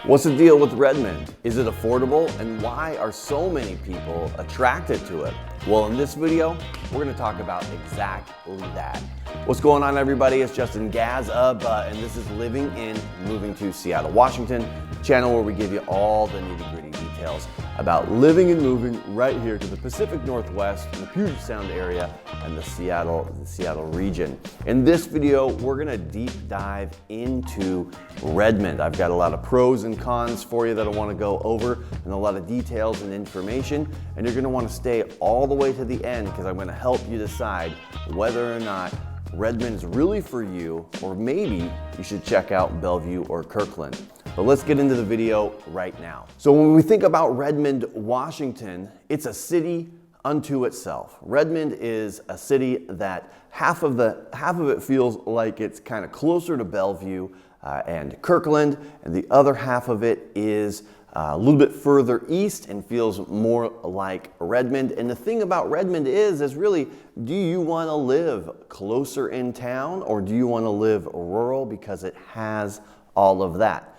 What's the deal with Redmond? Is it affordable, and why are so many people attracted to it? Well, in this video, we're going to talk about exactly that. What's going on, everybody? It's Justin Gazza, and this is Living in Moving to Seattle, Washington, channel where we give you all the nitty-gritty details about living and moving right here to the Pacific Northwest, the Puget Sound area, and the Seattle region. In this video, we're gonna deep dive into Redmond. I've got a lot of pros and cons for you that I wanna go over, and a lot of details and information, and you're gonna wanna stay all the way to the end because I'm gonna help you decide whether or not Redmond is really for you, or maybe you should check out Bellevue or Kirkland. But let's get into the video right now. So when we think about Redmond, Washington, it's a city unto itself. Redmond is a city that half of it feels like it's kind of closer to Bellevue and Kirkland, and the other half of it is a little bit further east and feels more like Redmond. And the thing about Redmond is really, do you want to live closer in town, or do you want to live rural? Because it has all of that.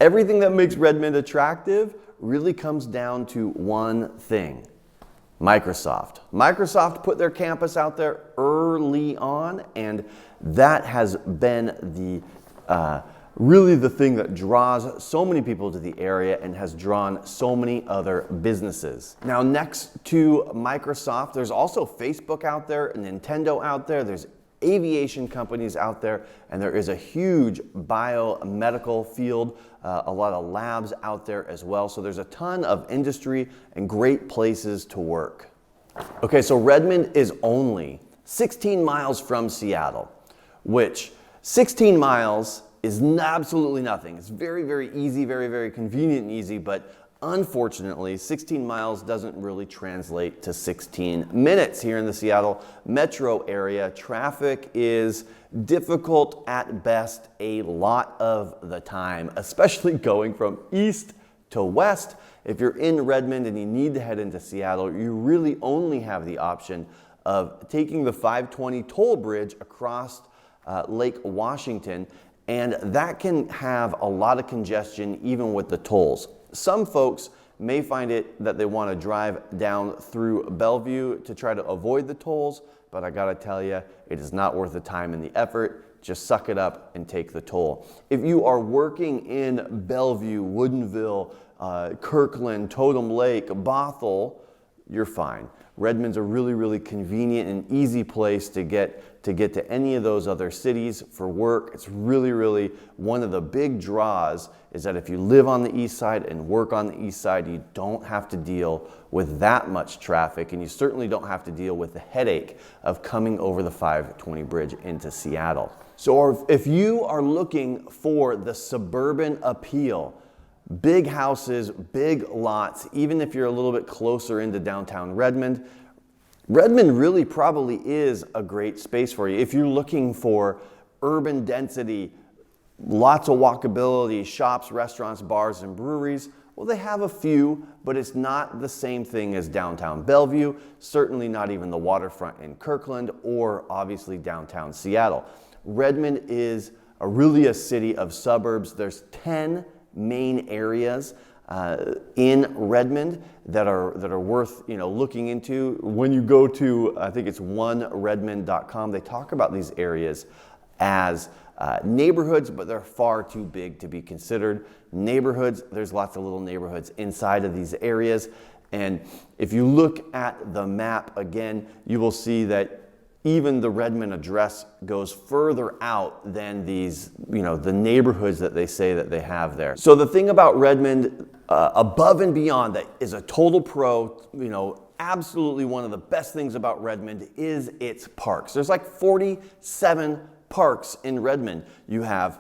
Everything that makes Redmond attractive really comes down to one thing: Microsoft. Microsoft put their campus out there early on, and that has been really the thing that draws so many people to the area and has drawn so many other businesses. Now, next to Microsoft, there's also Facebook out there, Nintendo out there, there's aviation companies out there, and there is a huge biomedical field, a lot of labs out there as well. So there's a ton of industry and great places to work. Okay, so Redmond is only 16 miles from Seattle, which 16 miles is absolutely nothing. It's very, very easy, very, very convenient and easy, but unfortunately, 16 miles doesn't really translate to 16 minutes here in the Seattle metro area. Traffic is difficult at best a lot of the time, especially going from east to west. If you're in Redmond and you need to head into Seattle, you really only have the option of taking the 520 toll bridge across Lake Washington, and that can have a lot of congestion even with the tolls. Some folks may find it that they want to drive down through Bellevue to try to avoid the tolls, but I gotta tell you, it is not worth the time and the effort. Just suck it up and take the toll. If you are working in Bellevue, Woodinville, Kirkland, Totem Lake, Bothell, you're fine. Redmond's a really, really convenient and easy place to get to any of those other cities for work. It's really, really one of the big draws is that if you live on the east side and work on the east side, you don't have to deal with that much traffic, and you certainly don't have to deal with the headache of coming over the 520 bridge into Seattle. So if you are looking for the suburban appeal, big houses, big lots, even if you're a little bit closer into downtown Redmond, Redmond really probably is a great space for you. If you're looking for urban density, lots of walkability, shops, restaurants, bars, and breweries, well, they have a few, but it's not the same thing as downtown Bellevue, certainly not even the waterfront in Kirkland, or obviously downtown Seattle. Redmond is really a city of suburbs. There's 10 main areas in Redmond that are worth looking into. When you go to, I think it's oneredmond.com, they talk about these areas as neighborhoods, but they're far too big to be considered neighborhoods. There's lots of little neighborhoods inside of these areas, and if you look at the map again, you will see that even the Redmond address goes further out than these, the neighborhoods that they say that they have there. So the thing about Redmond, above and beyond that, is a total pro, absolutely one of the best things about Redmond is its parks. There's like 47 parks in Redmond. You have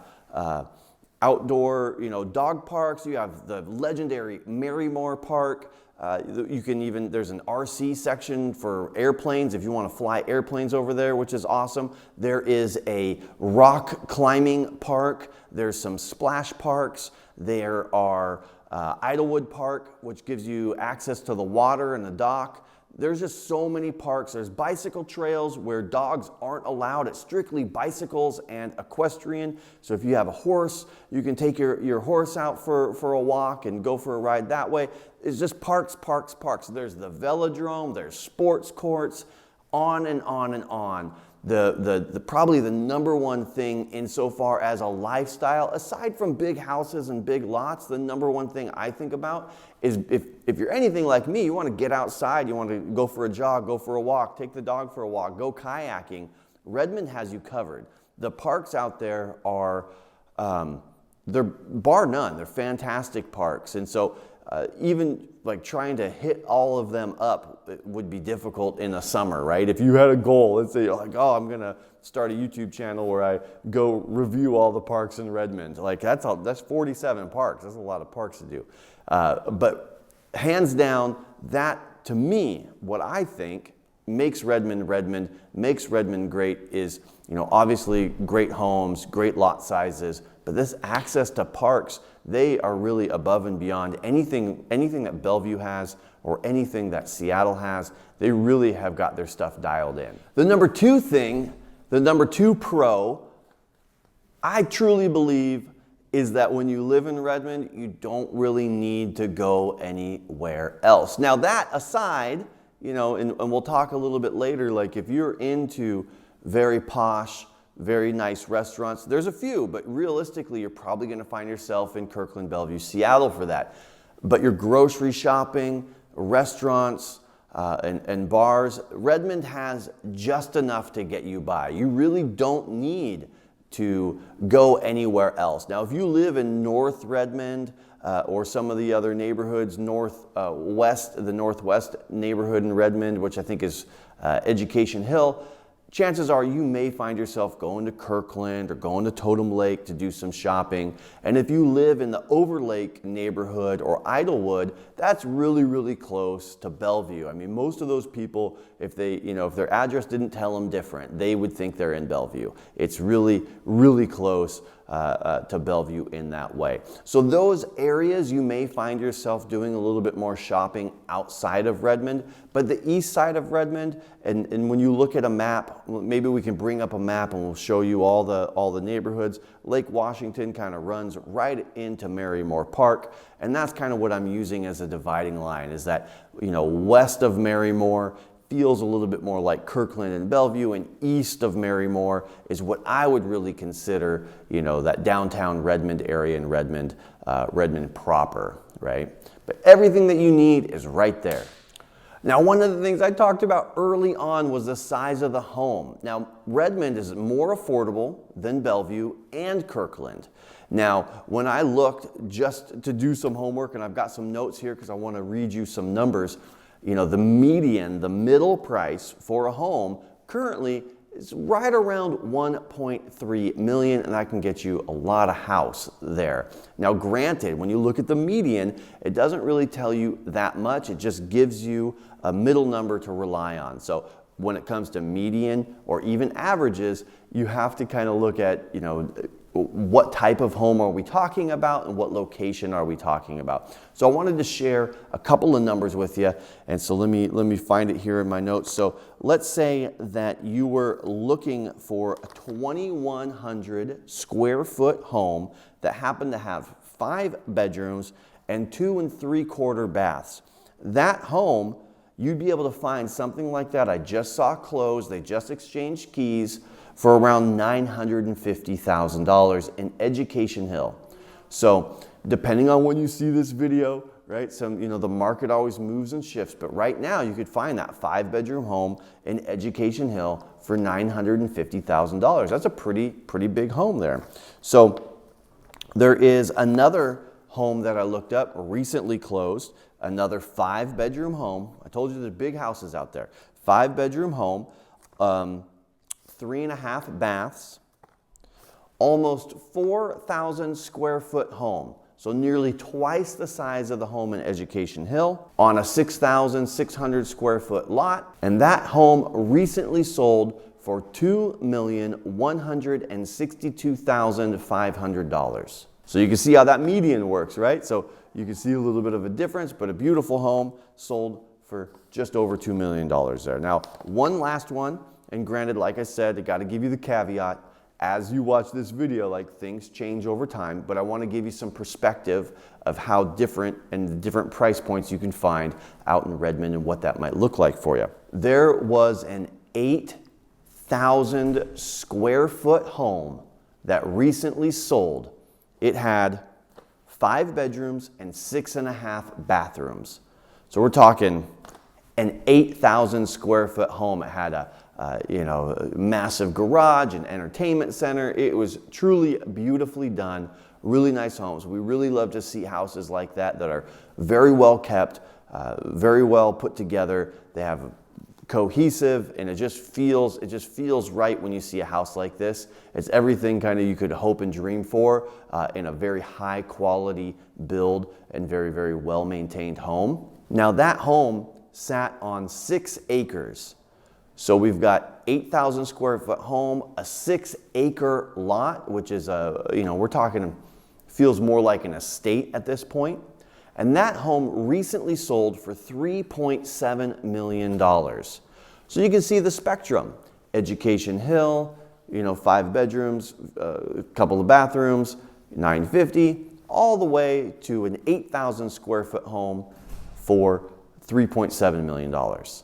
outdoor, dog parks. You have the legendary Marymore Park. There's an RC section for airplanes if you want to fly airplanes over there, which is awesome. There is a rock climbing park. There's some splash parks. There are Idlewood Park, which gives you access to the water and the dock. There's just so many parks. There's bicycle trails where dogs aren't allowed. It's strictly bicycles and equestrian. So if you have a horse, you can take your horse out for a walk and go for a ride that way. It's just parks, parks, parks. There's the velodrome, there's sports courts, on and on and on. Probably the number one thing insofar as a lifestyle, aside from big houses and big lots, the number one thing I think about is if you're anything like me, you want to get outside, you want to go for a jog, go for a walk, take the dog for a walk, go kayaking. Redmond has you covered. The parks out there are, they're bar none, they're fantastic parks. And so even like trying to hit all of them up would be difficult in the summer, right? If you had a goal, let's say you're like, oh, I'm gonna start a YouTube channel where I go review all the parks in Redmond. Like that's 47 parks. That's a lot of parks to do. But hands down, that to me, what I think makes Redmond, makes Redmond great is, obviously great homes, great lot sizes, but this access to parks, they are really above and beyond anything that Bellevue has or anything that Seattle has. They really have got their stuff dialed in. The number two pro, I truly believe, is that when you live in Redmond, you don't really need to go anywhere else. Now that aside, and we'll talk a little bit later, like if you're into very posh, very nice restaurants, there's a few, but realistically, you're probably gonna find yourself in Kirkland, Bellevue, Seattle for that. But your grocery shopping, restaurants, and bars, Redmond has just enough to get you by. You really don't need to go anywhere else. Now, if you live in North Redmond, or some of the other neighborhoods, the northwest neighborhood in Redmond, which I think is Education Hill, chances are you may find yourself going to Kirkland or going to Totem Lake to do some shopping. And if you live in the Overlake neighborhood or Idlewood, that's really, really close to Bellevue. I mean, most of those people, if their address didn't tell them different, they would think they're in Bellevue. It's really, really close to Bellevue in that way. So those areas you may find yourself doing a little bit more shopping outside of Redmond, but the east side of Redmond, and when you look at a map, maybe we can bring up a map and we'll show you all the neighborhoods. Lake Washington kind of runs right into Marymore Park, and that's kind of what I'm using as a dividing line, is that, west of Marymore feels a little bit more like Kirkland and Bellevue, and east of Marymore is what I would really consider, that downtown Redmond area and Redmond proper, right? But everything that you need is right there. Now, one of the things I talked about early on was the size of the home. Now, Redmond is more affordable than Bellevue and Kirkland. Now, when I looked just to do some homework, and I've got some notes here because I want to read you some numbers, the median, the middle price for a home currently is right around $1.3 million, and I can get you a lot of house there. Now, granted, when you look at the median, it doesn't really tell you that much. It just gives you a middle number to rely on. So when it comes to median or even averages, you have to kind of look at, what type of home are we talking about and what location are we talking about. So I wanted to share a couple of numbers with you, and so let me find it here in my notes. So let's say that you were looking for a 2,100 square foot home that happened to have 5 bedrooms and 2 3/4 baths. That home, you'd be able to find something like that. I just saw close, they just exchanged keys, for around $950,000 in Education Hill. So depending on when you see this video, right, the market always moves and shifts, but right now you could find that 5-bedroom home in Education Hill for $950,000. That's a pretty big home there. So there is another home that I looked up, recently closed, another 5-bedroom home. I told you there's big houses out there. 5-bedroom home, 3.5 baths, almost 4,000 square foot home. So nearly twice the size of the home in Education Hill on a 6,600 square foot lot. And that home recently sold for $2,162,500. So you can see how that median works, right? So you can see a little bit of a difference, but a beautiful home sold for just over $2 million there. Now, one last one, and granted, like I said, I got to give you the caveat, as you watch this video, like things change over time, but I want to give you some perspective of how different and the different price points you can find out in Redmond and what that might look like for you. There was an 8,000 square foot home that recently sold. It had 5 bedrooms and 6.5 bathrooms. So we're talking an 8,000 square foot home. It had a massive garage, an entertainment center. It was truly beautifully done, really nice homes. We really love to see houses like that that are very well kept, very well put together. They have cohesive, and it just feels right when you see a house like this. It's everything kind of you could hope and dream for in a very high quality build and very, very well maintained home. Now that home sat on 6 acres. So we've got 8,000 square foot home, a 6-acre lot, which is we're talking, feels more like an estate at this point. And that home recently sold for $3.7 million. So you can see the spectrum. Education Hill, 5 bedrooms, a couple of bathrooms, $950, all the way to an 8,000 square foot home for $3.7 million.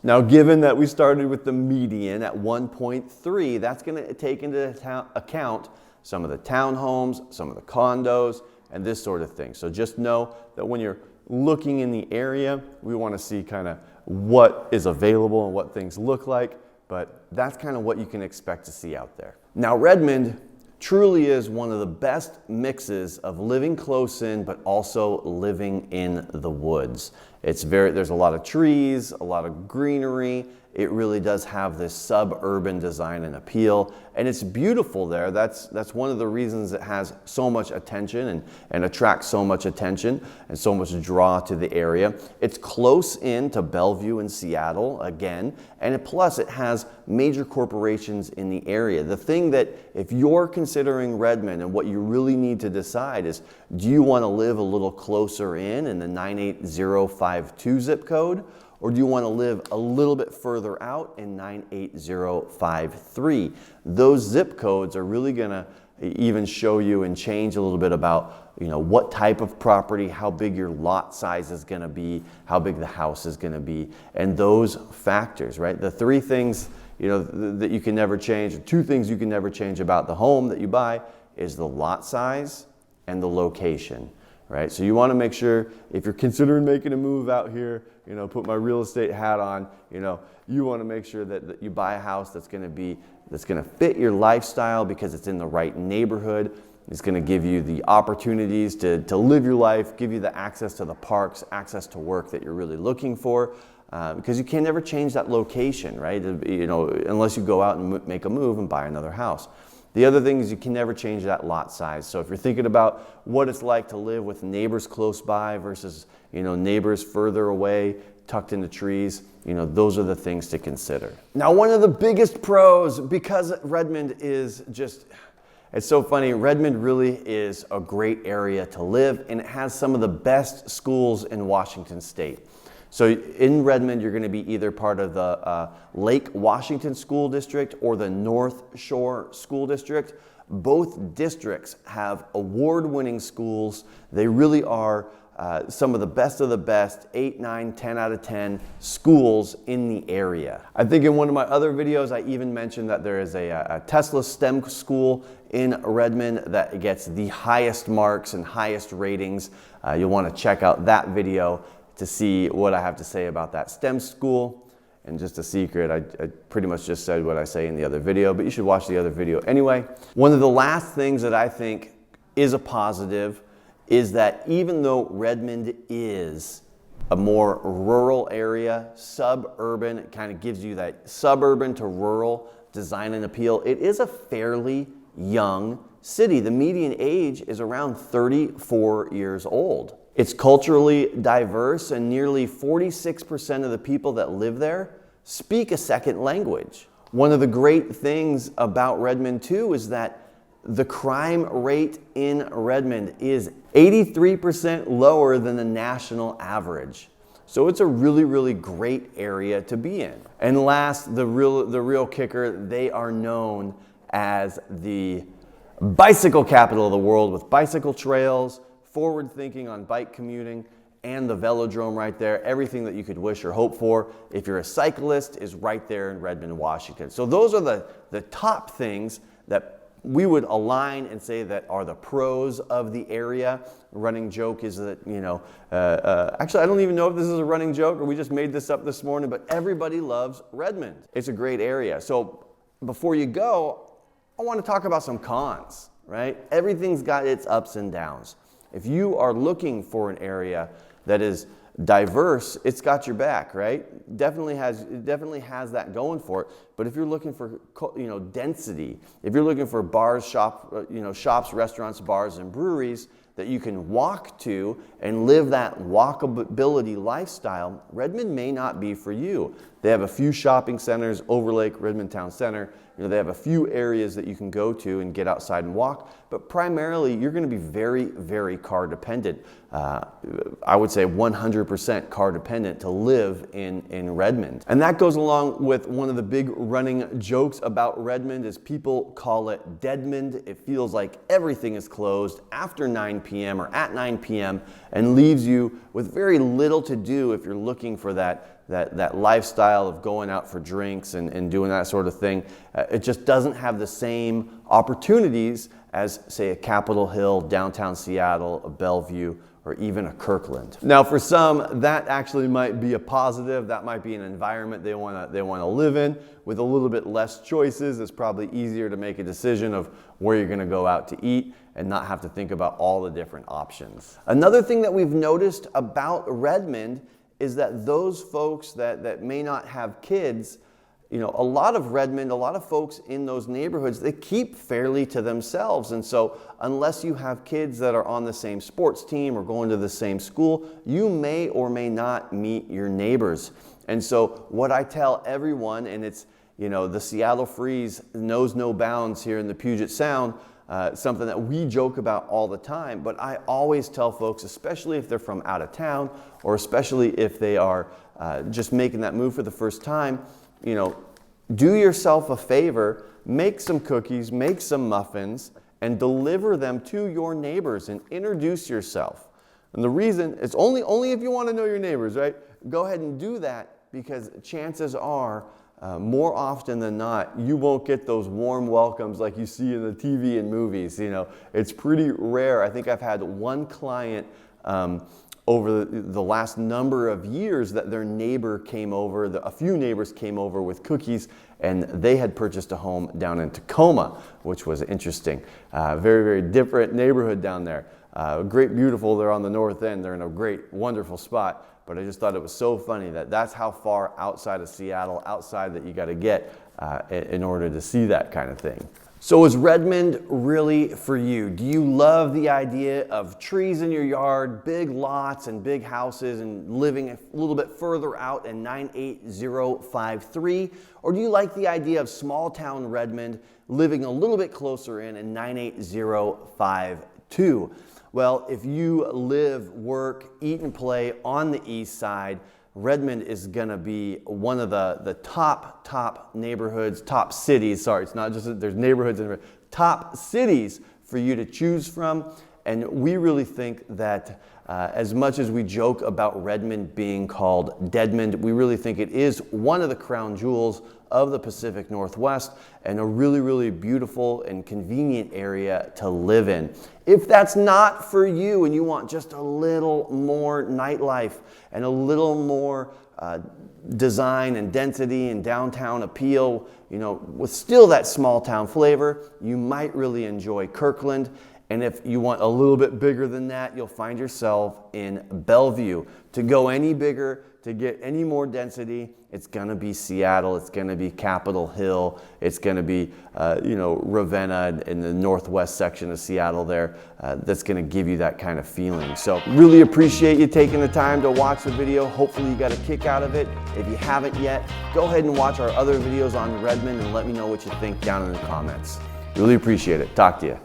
Now, given that we started with the median at 1.3, that's going to take into account some of the townhomes, some of the condos, and this sort of thing. So just know that when you're looking in the area, we want to see kind of what is available and what things look like, but that's kind of what you can expect to see out there. Now, Redmond truly is one of the best mixes of living close in, but also living in the woods. There's a lot of trees, a lot of greenery. It really does have this suburban design and appeal, and it's beautiful there. That's one of the reasons it has so much attention and attracts so much attention and so much draw to the area. It's close in to Bellevue and Seattle again, and plus it has major corporations in the area. The thing that if you're considering Redmond and what you really need to decide is, do you want to live a little closer in the 98052 zip code? Or do you want to live a little bit further out in 98053? Those zip codes are really going to even show you and change a little bit about what type of property, how big your lot size is going to be, how big the house is going to be, and those factors, right? The 3 things that you can never change, or 2 things you can never change about the home that you buy is the lot size and the location. Right? So you want to make sure, if you're considering making a move out here, put my real estate hat on, you want to make sure that you buy a house that's going to fit your lifestyle because it's in the right neighborhood. It's going to give you the opportunities to live your life, give you the access to the parks, access to work that you're really looking for, because you can never change that location, right? Unless you go out and make a move and buy another house. The other thing is you can never change that lot size. So if you're thinking about what it's like to live with neighbors close by versus, neighbors further away, tucked into trees, those are the things to consider. Now, one of the biggest pros, because Redmond is it's so funny, Redmond really is a great area to live, and it has some of the best schools in Washington State. So in Redmond, you're going to be either part of the Lake Washington School District or the North Shore School District. Both districts have award-winning schools. They really are some of the best, 8, 9, 10 out of 10 schools in the area. I think in one of my other videos, I even mentioned that there is a Tesla STEM school in Redmond that gets the highest marks and highest ratings. You'll want to check out that video to see what I have to say about that STEM school. And just a secret, I pretty much just said what I say in the other video, but you should watch the other video anyway. One of the last things that I think is a positive is that even though Redmond is a more rural area, suburban, it kind of gives you that suburban to rural design and appeal, it is a fairly young city. The median age is around 34 years old. It's culturally diverse, and nearly 46% of the people that live there speak a second language. One of the great things about Redmond too is that the crime rate in Redmond is 83% lower than the national average. So it's a really, really great area to be in. And last, the real kicker, they are known as the bicycle capital of the world, with bicycle trails, forward thinking on bike commuting, and the velodrome right there. Everything that you could wish or hope for if you're a cyclist is right there in Redmond, Washington. So those are the top things that we would align and say that are the pros of the area. The running joke is that, actually I don't even know if this is a running joke or we just made this up this morning, but everybody loves Redmond. It's a great area. So before you go, I want to talk about some cons, right? Everything's got its ups and downs. If you are looking for an area that is diverse, it's got your back, right? It definitely has that going for it. But if you're looking for, density, if you're looking for bars, shops, restaurants, bars, and breweries that you can walk to and live that walkability lifestyle, Redmond may not be for you. They have a few shopping centers, Overlake, Redmond Town Center. They have a few areas that you can go to and get outside and walk, but primarily you're going to be very, very car dependent. I would say 100% car dependent to live in Redmond. And that goes along with one of the big running jokes about Redmond is people call it Deadmond. It feels like everything is closed after 9 p.m. or at 9 p.m. and leaves you with very little to do if you're looking for that lifestyle of going out for drinks and doing that sort of thing. It just doesn't have the same opportunities as, say, a Capitol Hill, downtown Seattle, a Bellevue, or even a Kirkland. Now, for some, that actually might be a positive. That might be an environment they want to live in. With a little bit less choices, it's probably easier to make a decision of where you're going to go out to eat and not have to think about all the different options. Another thing that we've noticed about Redmond is that those folks that may not have kids, a lot of folks in those neighborhoods, they keep fairly to themselves. And so unless you have kids that are on the same sports team or going to the same school, you may or may not meet your neighbors. And so what I tell everyone, and it's, the Seattle freeze knows no bounds here in the Puget Sound, something that we joke about all the time, but I always tell folks, especially if they're from out of town or especially if they are just making that move for the first time, do yourself a favor, make some cookies, make some muffins, and deliver them to your neighbors and introduce yourself. And the reason, it's only if you want to know your neighbors, right? Go ahead and do that because chances are, more often than not, you won't get those warm welcomes like you see in the TV and movies. It's pretty rare. I think I've had one client over the last number of years that their neighbor came over, a few neighbors came over with cookies, and they had purchased a home down in Tacoma, which was interesting. Very, very different neighborhood down there. Great, beautiful, they're on the north end. They're in a great, wonderful spot. But I just thought it was so funny that that's how far outside of Seattle, outside that you got to get in order to see that kind of thing. So is Redmond really for you? Do you love the idea of trees in your yard, big lots and big houses and living a little bit further out in 98053? Or do you like the idea of small town Redmond living a little bit closer in 98052? Well, if you live, work, eat, and play on the east side, Redmond is going to be one of the top neighborhoods, top cities. Sorry, it's not just, there's neighborhoods and top cities for you to choose from. And we really think that as much as we joke about Redmond being called Deadmond, we really think it is one of the crown jewels of the Pacific Northwest and a really, really beautiful and convenient area to live in. If that's not for you and you want just a little more nightlife and a little more design and density and downtown appeal, with still that small town flavor, you might really enjoy Kirkland. And if you want a little bit bigger than that, you'll find yourself in Bellevue. To go any bigger, to get any more density, it's going to be Seattle, it's going to be Capitol Hill, it's going to be, Ravenna in the northwest section of Seattle there. That's going to give you that kind of feeling. So really appreciate you taking the time to watch the video. Hopefully you got a kick out of it. If you haven't yet, go ahead and watch our other videos on Redmond and let me know what you think down in the comments. Really appreciate it. Talk to you.